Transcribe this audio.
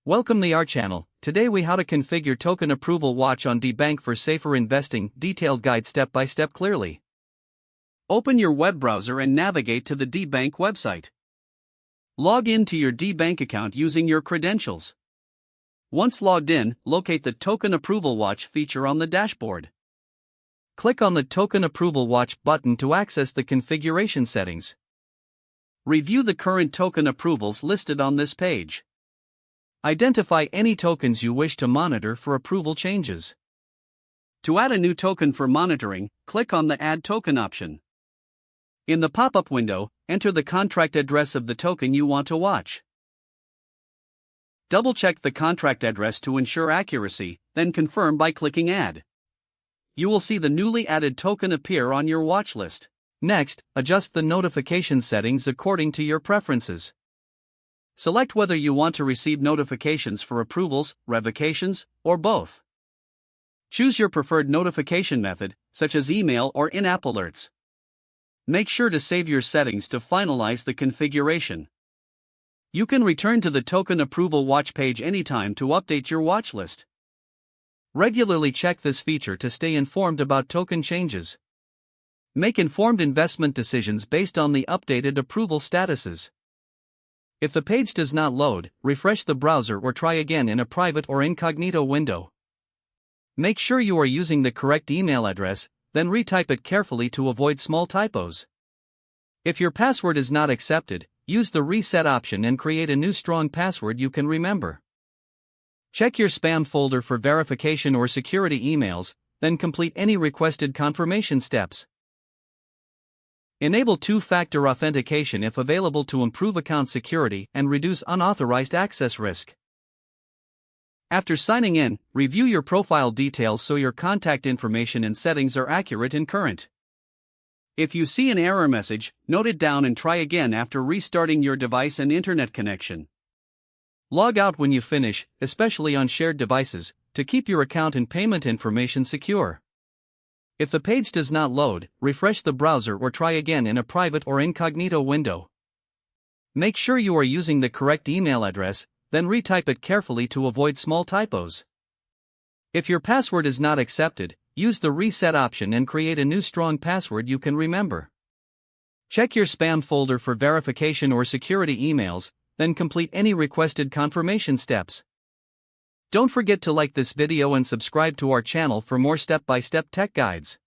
Welcome to our channel. Today we how to configure token approval watch on Debank for safer investing. Detailed guide step by step clearly. Open your web browser and navigate to the Debank website. Log in to your Debank account using your credentials. Once logged in, locate the Token Approval Watch feature on the dashboard. Click on the Token Approval Watch button to access the configuration settings. Review the current token approvals listed on this page. Identify any tokens you wish to monitor for approval changes. To add a new token for monitoring, click on the Add Token option. In the pop-up window, enter the contract address of the token you want to watch. Double-check the contract address to ensure accuracy, then confirm by clicking Add. You will see the newly added token appear on your watch list. Next, adjust the notification settings according to your preferences. Select whether you want to receive notifications for approvals, revocations, or both. Choose your preferred notification method, such as email or in-app alerts. Make sure to save your settings to finalize the configuration. You can return to the Token Approval Watch page anytime to update your watch list. Regularly check this feature to stay informed about token changes. Make informed investment decisions based on the updated approval statuses. If the page does not load, refresh the browser or try again in a private or incognito window. Make sure you are using the correct email address, then retype it carefully to avoid small typos. If your password is not accepted, use the reset option and create a new strong password you can remember. Check your spam folder for verification or security emails, then complete any requested confirmation steps. Enable two-factor authentication if available to improve account security and reduce unauthorized access risk. After signing in, review your profile details so your contact information and settings are accurate and current. If you see an error message, note it down and try again after restarting your device and internet connection. Log out when you finish, especially on shared devices, to keep your account and payment information secure. If the page does not load, refresh the browser or try again in a private or incognito window. Make sure you are using the correct email address, then retype it carefully to avoid small typos. If your password is not accepted, use the reset option and create a new strong password you can remember. Check your spam folder for verification or security emails, then complete any requested confirmation steps. Don't forget to like this video and subscribe to our channel for more step-by-step tech guides.